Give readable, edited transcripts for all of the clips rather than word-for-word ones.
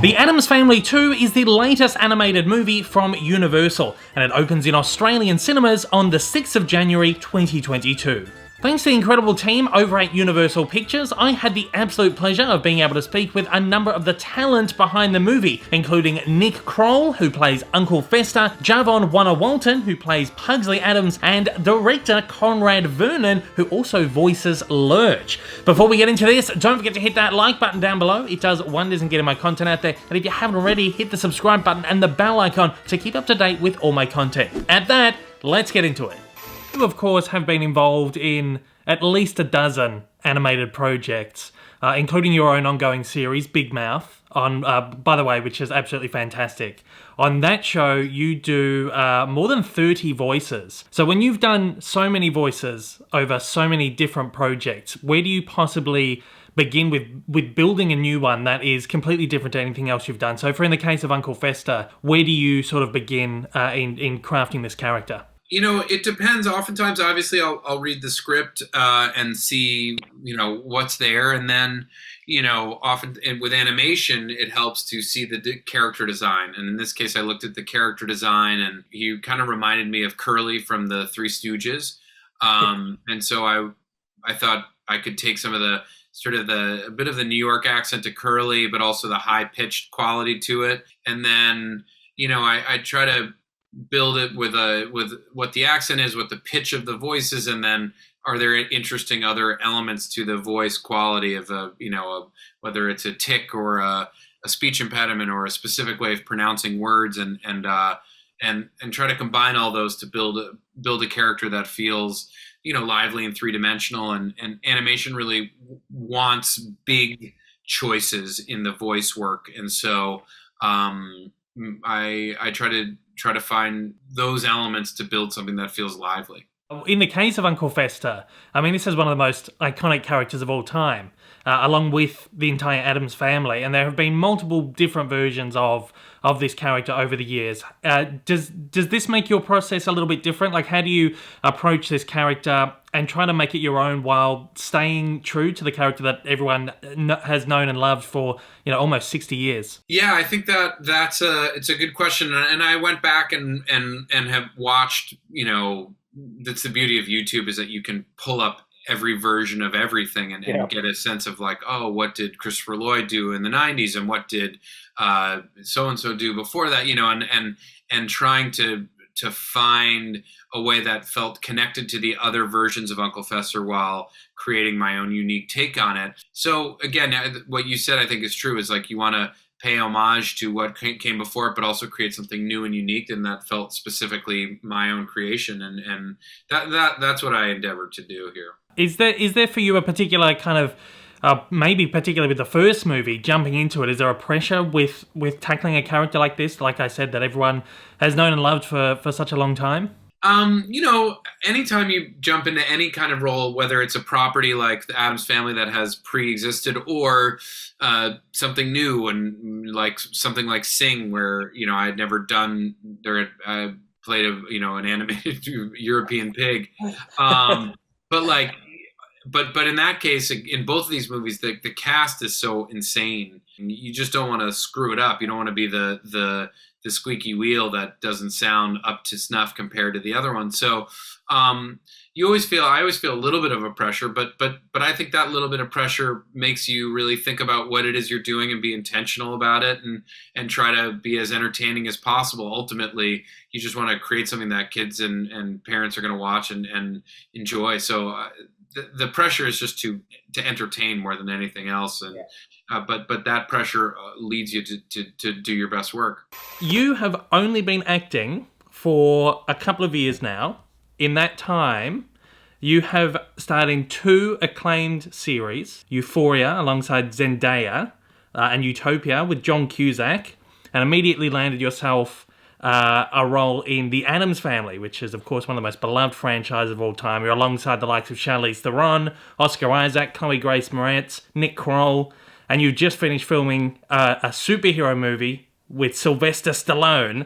The Addams Family 2 is the latest animated movie from Universal, and it opens in Australian cinemas on the 6th of January 2022. Thanks to the incredible team over at Universal Pictures, I had the absolute pleasure of being able to speak with a number of the talent behind the movie, including Nick Kroll, who plays Uncle Fester, Javon Wanner-Walton, who plays Pugsley Addams, and director Conrad Vernon, who also voices Lurch. Before we get into this, don't forget to hit that like button down below. It does wonders in getting my content out there, and if you haven't already, hit the subscribe button and the bell icon to keep up to date with all my content. At that, let's get into it. You, of course, have been involved in at least a dozen animated projects, including your own ongoing series, Big Mouth, on, by the way, which is absolutely fantastic. On that show, you do more than 30 voices. So when you've done so many voices over so many different projects, where do you possibly begin with building a new one that is completely different to anything else you've done? So for in the case of Uncle Fester, where do you sort of begin in crafting this character? You know, it depends. Oftentimes, obviously, I'll read the script and see, what's there. And then, often with animation, it helps to see the character design. And in this case, I looked at the character design, and he kind of reminded me of Curly from the Three Stooges. And so I thought I could take some of the a bit of the New York accent to Curly, but also the high-pitched quality to it. And then, I try to build it with what the accent is, what the pitch of the voice is, and then are there interesting other elements to the voice quality of whether it's a tick or a speech impediment or a specific way of pronouncing words, and try to combine all those to build a character that feels lively and three-dimensional, and animation really wants big choices in the voice work, and so I try to find those elements to build something that feels lively. In the case of Uncle Fester, I mean, this is one of the most iconic characters of all time, along with the entire Addams family, and there have been multiple different versions of this character over the years. Does this make your process a little bit different? Like, how do you approach this character and try to make it your own while staying true to the character that everyone has known and loved for, almost 60 years? Yeah, I think it's a good question, and I went back and have watched. That's the beauty of YouTube, is that you can pull up every version of everything and get a sense of like, oh, what did Christopher Lloyd do in the 90s, and what did so-and-so do before that, and trying to find a way that felt connected to the other versions of Uncle Fester while creating my own unique take on it. So again, what you said I think is true, is like you want to pay homage to what came before it, but also create something new and unique, and that felt specifically my own creation, and that's what I endeavored to do here. Is there for you a particular kind of maybe particularly with the first movie, jumping into it, is there a pressure with tackling a character like this, like I said, that everyone has known and loved for such a long time? Anytime you jump into any kind of role, whether it's a property like the Addams Family that has pre-existed, or something new, and like something like Sing, where I had never done I played an animated European pig, but in that case, in both of these movies, the cast is so insane. You just don't want to screw it up. You don't want to be the squeaky wheel that doesn't sound up to snuff compared to the other one. So I always feel a little bit of a pressure, but I think that little bit of pressure makes you really think about what it is you're doing and be intentional about it, and try to be as entertaining as possible. Ultimately, you just want to create something that kids and parents are going to watch and enjoy. So the pressure is just to entertain more than anything else, and but that pressure leads you to do your best work. You have only been acting for a couple of years now. In that time, you have starred in 2 acclaimed series: Euphoria alongside Zendaya, and Utopia with John Cusack, and immediately landed yourself a role in The Addams Family, which is, of course, one of the most beloved franchises of all time. You're alongside the likes of Charlize Theron, Oscar Isaac, Chloe Grace Moretz, Nick Kroll, and you just finished filming a superhero movie with Sylvester Stallone.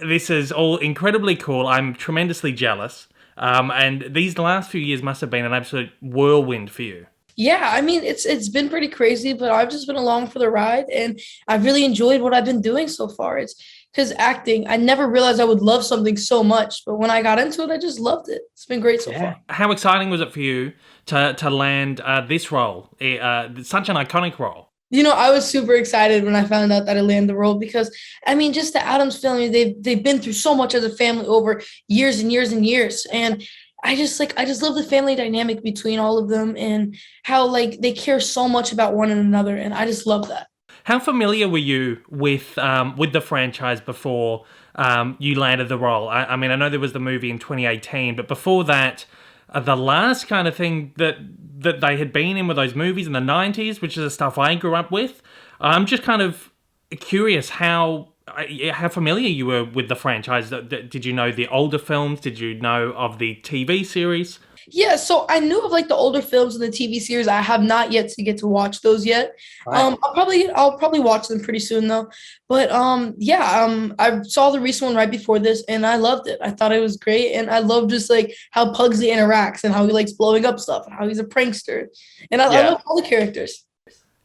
This is all incredibly cool. I'm tremendously jealous. And these last few years must have been an absolute whirlwind for you. Yeah, I mean it's been pretty crazy, but I've just been along for the ride and I've really enjoyed what I've been doing so far. It's because acting, I never realized I would love something so much, but when I got into it, I just loved it. It's been great so far. How exciting was it for you to land this role, such an iconic role? I was super excited when I found out that I landed the role because I mean, just the Adams family, they've been through so much as a family over years and years and years. And I just love the family dynamic between all of them and how like they care so much about one another. And I just love that. How familiar were you with the franchise before you landed the role? I mean, I know there was the movie in 2018, but before that, the last kind of thing that they had been in were those movies in the 90s, which is the stuff I grew up with. I'm just kind of curious how familiar you were with the franchise. Did you know the older films? Did you know of the TV series? Yeah, so I knew of like the older films and the TV series. I have not yet to get to watch those yet. Right. I'll probably watch them pretty soon though. But yeah, I saw the recent one right before this and I loved it. I thought it was great and I love just like how Pugsley interacts and how he likes blowing up stuff and how he's a prankster. And I love all the characters.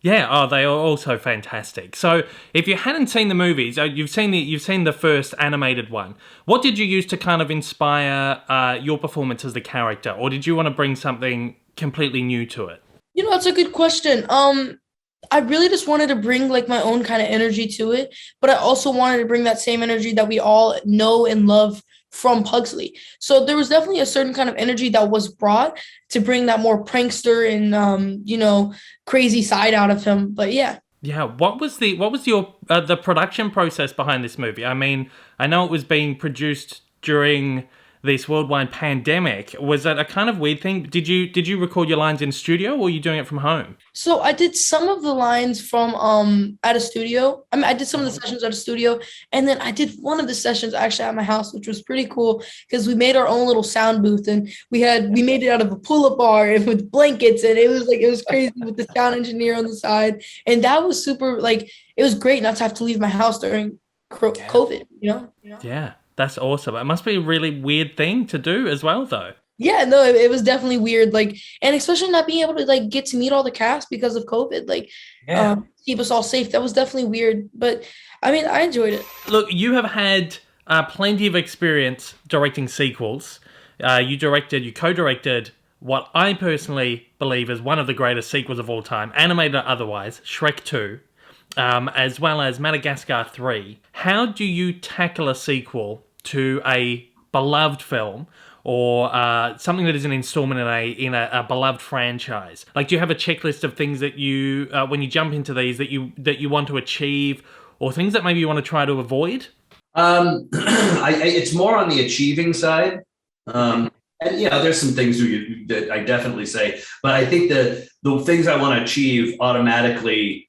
Yeah, oh, they are also fantastic. So, if you hadn't seen the movies, you've seen the first animated one. What did you use to kind of inspire your performance as the character, or did you want to bring something completely new to it? That's a good question. I really just wanted to bring like my own kind of energy to it, but I also wanted to bring that same energy that we all know and love from Pugsley. So there was definitely a certain kind of energy that was brought to bring that more prankster and crazy side out of him. But yeah. Yeah, what was your the production process behind this movie? I mean, I know it was being produced during this worldwide pandemic. Was that a kind of weird thing? Did you record your lines in studio, or were you doing it from home? So I did some of the lines from at a studio. I mean, I did some of the sessions at a studio, and then I did one of the sessions actually at my house, which was pretty cool because we made our own little sound booth, and we made it out of a pull-up bar and with blankets, and it was crazy with the sound engineer on the side, and that was super like it was great not to have to leave my house during COVID. Yeah, that's awesome. It must be a really weird thing to do as well, though. Yeah, no, it was definitely weird. Like, and especially not being able to like get to meet all the cast because of COVID. Like, keep us all safe. That was definitely weird. But I mean, I enjoyed it. Look, you have had plenty of experience directing sequels. You co-directed what I personally believe is one of the greatest sequels of all time, animated or otherwise, Shrek 2, as well as Madagascar 3. How do you tackle a sequel to a beloved film, or something that is an installment in a beloved franchise? Like, do you have a checklist of things that you, when you jump into these, that you want to achieve, or things that maybe you want to try to avoid? It's more on the achieving side. And there's some things that I definitely say, but I think the things I want to achieve automatically,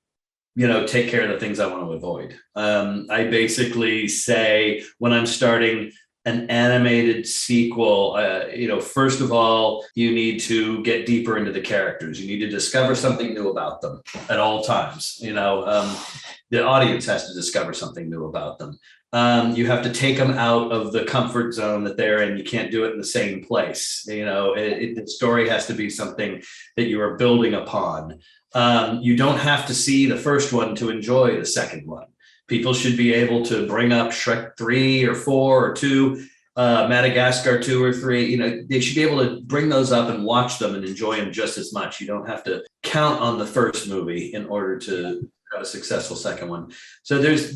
take care of the things I want to avoid. I basically say when I'm starting an animated sequel, first of all, you need to get deeper into the characters. You need to discover something new about them at all times. The audience has to discover something new about them. You have to take them out of the comfort zone that they're in. You can't do it in the same place. The story has to be something that you are building upon. You don't have to see the first one to enjoy the second one. People should be able to bring up Shrek 3 or 4 or 2, Madagascar 2 or 3. They should be able to bring those up and watch them and enjoy them just as much. You don't have to count on the first movie in order to have a successful second one. So there's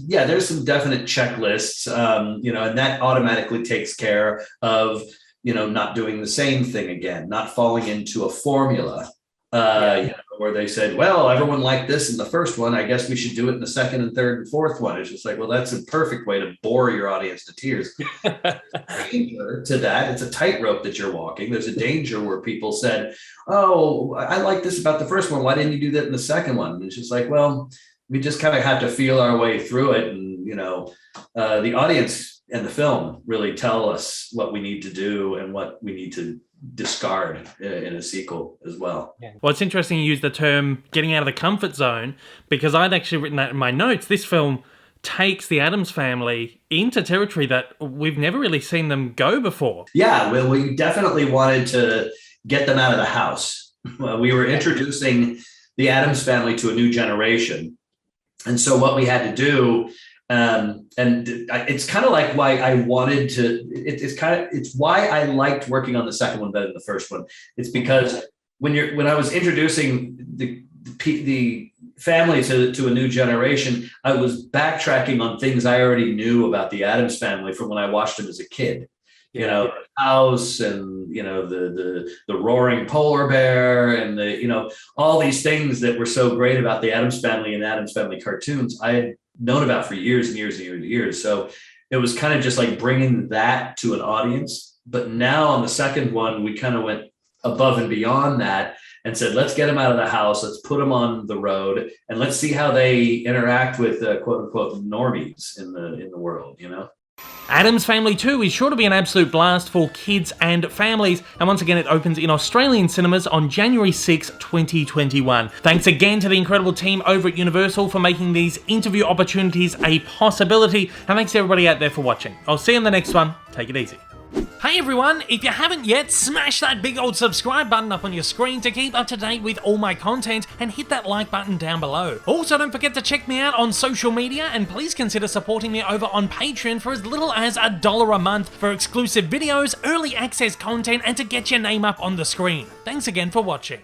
some definite checklists, and that automatically takes care of, not doing the same thing again, not falling into a formula. Where they said, well, everyone liked this in the first one, I guess we should do it in the second and third and fourth one. It's just like, well, that's a perfect way to bore your audience to tears. Danger to that. It's a tightrope that you're walking. There's a danger where people said, oh, I like this about the first one. Why didn't you do that in the second one? And it's just like, well, we just kind of have to feel our way through it. And, the audience and the film really tell us what we need to do and what we need to discard in a sequel as well. Yeah. Well, it's interesting you use the term getting out of the comfort zone, because I'd actually written that in my notes. This film takes the Addams family into territory that we've never really seen them go before. Yeah, well, we definitely wanted to get them out of the house. we were introducing the Addams Family to a new generation. And so what we had to do, and it's kind of like why I wanted to, it's why I liked working on the second one better than the first one. It's because when I was introducing the family to a new generation, I was backtracking on things I already knew about the Addams Family from when I watched them as a kid. You know, the house, and you know, the roaring polar bear, and the, you know, all these things that were so great about the Addams Family and Addams Family cartoons I had known about for years and years and years and years. So it was kind of just like bringing that to an audience. But now on the second one, we kind of went above and beyond that and said, let's get them out of the house, let's put them on the road, and let's see how they interact with quote unquote normies in the world, you know. Addams Family 2 is sure to be an absolute blast for kids and families, and once again it opens in Australian cinemas on January 6, 2021. Thanks again to the incredible team over at Universal for making these interview opportunities a possibility, and thanks to everybody out there for watching. I'll see you in the next one. Take it easy. Hey everyone, if you haven't yet, smash that big old subscribe button up on your screen to keep up to date with all my content, and hit that like button down below. Also, don't forget to check me out on social media, and please consider supporting me over on Patreon for as little as $1 a month for exclusive videos, early access content, and to get your name up on the screen. Thanks again for watching.